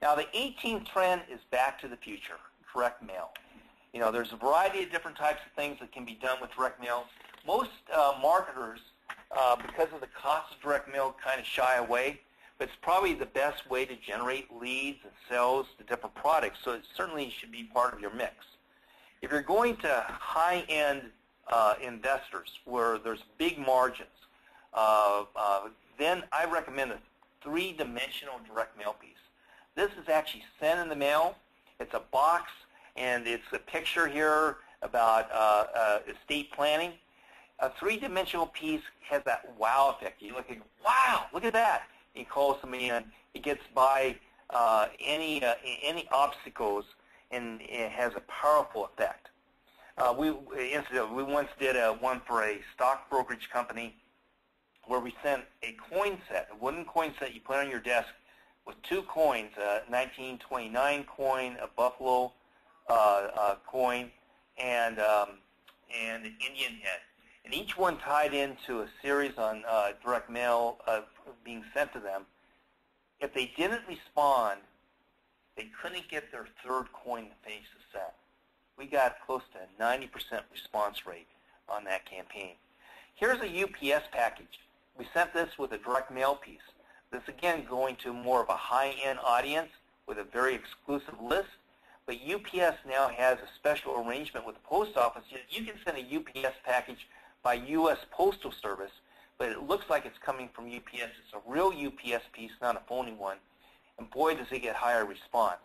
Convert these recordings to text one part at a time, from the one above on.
Now, the 18th trend is back to the future, direct mail. You know, there's a variety of different types of things that can be done with direct mail. Most marketers, because of the cost of direct mail, kind of shy away, but it's probably the best way to generate leads and sales to different products, so it certainly should be part of your mix. If you're going to high-end investors where there's big margins, then I recommend a three-dimensional direct mail piece. This is actually sent in the mail. It's a box, and it's a picture here about estate planning. A three-dimensional piece has that wow effect. You look at, wow, look at that. You call somebody in, it gets by any obstacles, and it has a powerful effect. Incidentally, we once did one for a stock brokerage company where we sent a coin set, a wooden coin set you put on your desk with two coins, a 1929 coin, a Buffalo coin, and an Indian head. And each one tied into a series on direct mail being sent to them. If they didn't respond, they couldn't get their third coin to finish the set. We got close to a 90% response rate on that campaign. Here's a UPS package. We sent this with a direct mail piece. This, again, going to more of a high-end audience with a very exclusive list. But UPS now has a special arrangement with the post office. You can send a UPS package by U.S. Postal Service, but it looks like it's coming from UPS. It's a real UPS piece, not a phony one. And boy, does it get higher response.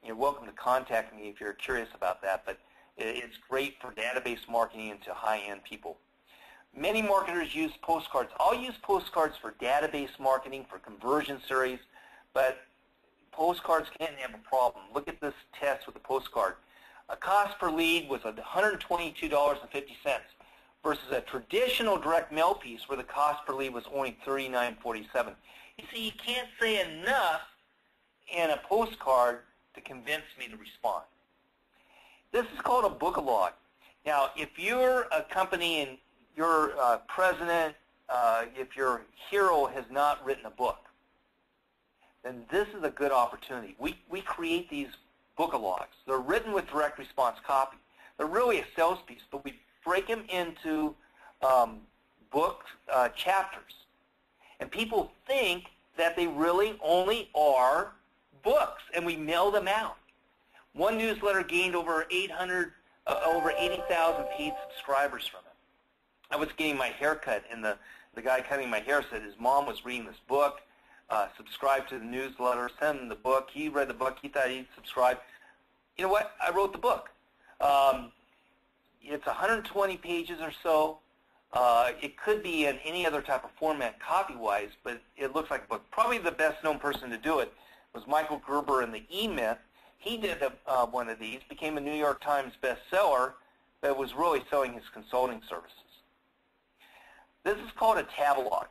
You're welcome to contact me if you're curious about that, but it's great for database marketing and to high-end people. Many marketers use postcards. I'll use postcards for database marketing, for conversion series, but postcards can have a problem. Look at this test with the postcard. A cost per lead was $122.50 versus a traditional direct mail piece where the cost per lead was only $39.47. You see, you can't say enough in a postcard to convince me to respond. This is called a book-a-log. Now, if you're a company and your president, if your hero has not written a book, then this is a good opportunity. We create these book-a-logs. They're written with direct response copy. They're really a sales piece, but we break them into book chapters. And people think that they really only are books, and we mail them out. One newsletter gained over 80,000 paid subscribers from it. I was getting my hair cut, and the guy cutting my hair said his mom was reading this book, subscribed to the newsletter, sent him the book. He read the book. He thought he'd subscribe. You know what? I wrote the book. It's 120 pages or so. It could be in any other type of format copy-wise, but it looks like a book. Probably the best-known person to do it was Michael Gerber in the E-Myth. He did one of these, became a New York Times bestseller, but was really selling his consulting services. This is called a Tabalog.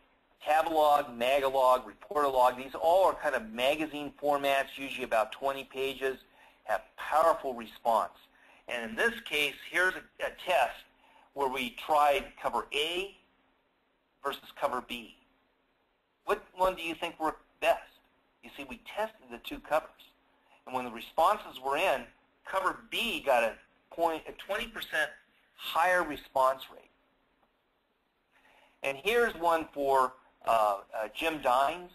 Tabalog, Magalog, Reportalog, these all are kind of magazine formats, usually about 20 pages, have powerful response. And in this case, here's a test where we tried cover A versus cover B. What one do you think worked best? You see, we tested the two covers. And when the responses were in, cover B got a 20% higher response rate. And here's one for Jim Dines.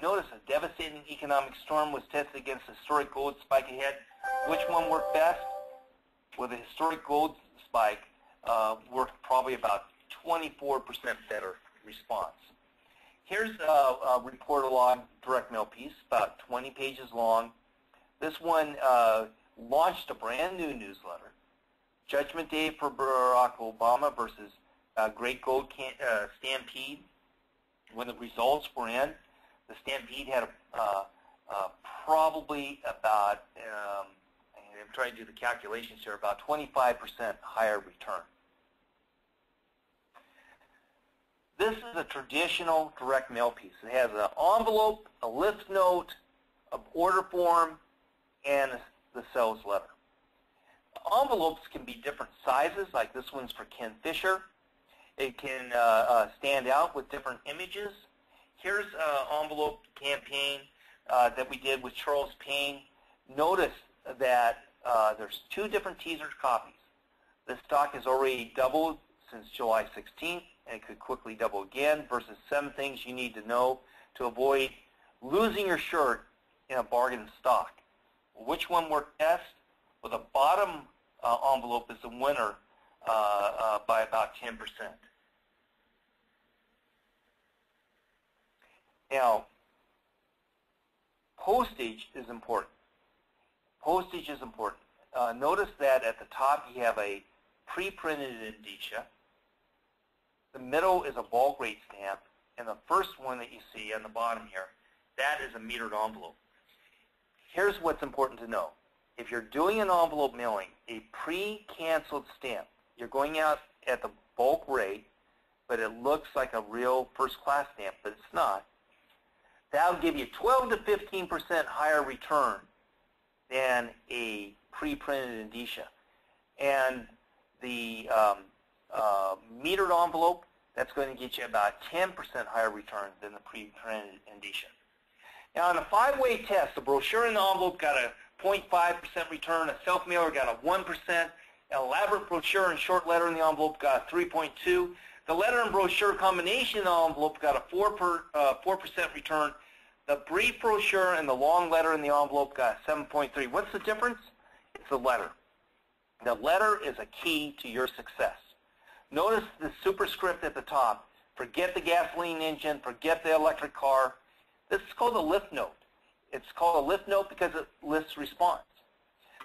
Notice a devastating economic storm was tested against a historic gold spike ahead. Which one worked best? Well, the historic gold spike worked probably about 24% better response. Here's a Reportalog direct mail piece, about 20 pages long. This one launched a brand new newsletter, Judgment Day for Barack Obama versus Great Gold Stampede. When the results were in, the Stampede had probably about, I'm trying to do the calculations here, about 25% higher return. This is a traditional direct mail piece. It has an envelope, a lift note, an order form, and the sales letter. Envelopes can be different sizes, like this one's for Ken Fisher. It can stand out with different images. Here's an envelope campaign. that we did with Charles Payne, notice that there's 2 different teaser copies. This stock has already doubled since July 16th, and it could quickly double again, versus 7 things you need to know to avoid losing your shirt in a bargain stock. Which one worked best? Well, the bottom envelope is the winner by about 10%. Now, postage is important. Postage is important. Notice that at the top you have a pre-printed indicia. The middle is a bulk rate stamp, and the first one that you see on the bottom here, that is a metered envelope. Here's what's important to know. If you're doing an envelope mailing, a pre-canceled stamp, you're going out at the bulk rate, but it looks like a real first-class stamp, but it's not. That'll give you 12 to 15% higher return than a pre-printed indicia. And the metered envelope, that's going to get you about 10% higher return than the pre-printed indicia. Now, in a 5-way test, the brochure in the envelope got a 0.5% return, a self-mailer got a 1%, an elaborate brochure and short letter in the envelope got a 3.2%. The letter and brochure combination in the envelope got a 4% return. The brief brochure and the long letter in the envelope got a 7.3%. What's the difference? It's the letter. The letter is a key to your success. Notice the superscript at the top. Forget the gasoline engine, forget the electric car. This is called a lift note. It's called a lift note because it lists response.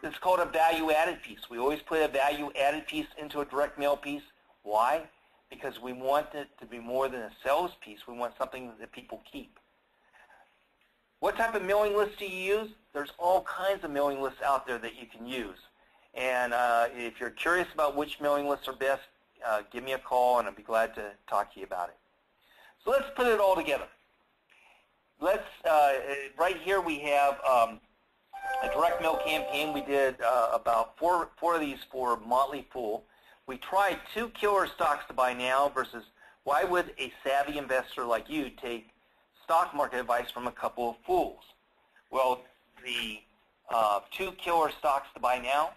This is called a value-added piece. We always put a value-added piece into a direct mail piece. Why? Because we want it to be more than a sales piece. We want something that people keep. What type of mailing list do you use? There's all kinds of mailing lists out there that you can use. And if you're curious about which mailing lists are best, give me a call and I'll be glad to talk to you about it. So let's put it all together. Let's, right here we have a direct mail campaign. We did about four of these for Motley Fool. We tried 2 killer stocks to buy now versus why would a savvy investor like you take stock market advice from a couple of fools? Well, the 2 killer stocks to buy now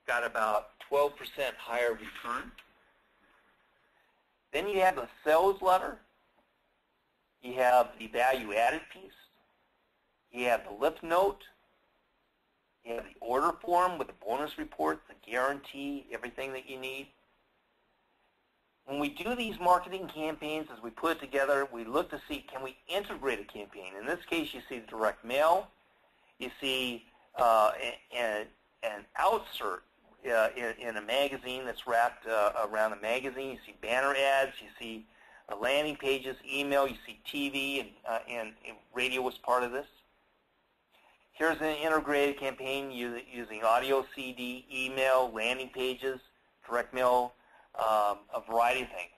got about 12% higher return. Then you have the sales letter. You have the value-added piece. You have the lift note. You have the order form with the bonus reports, the guarantee, everything that you need. When we do these marketing campaigns, as we put it together, we look to see, can we integrate a campaign? In this case, you see the direct mail. You see an outsert in a magazine that's wrapped around a magazine. You see banner ads. You see landing pages, email. You see TV, and radio was part of this. Here's an integrated campaign using audio, CD, email, landing pages, direct mail, a variety of things.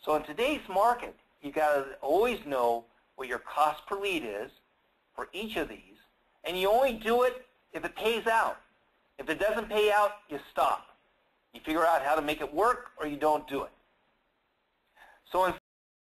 So in today's market, you got to always know what your cost per lead is for each of these, and you only do it if it pays out. If it doesn't pay out, you stop. You figure out how to make it work, or you don't do it. So in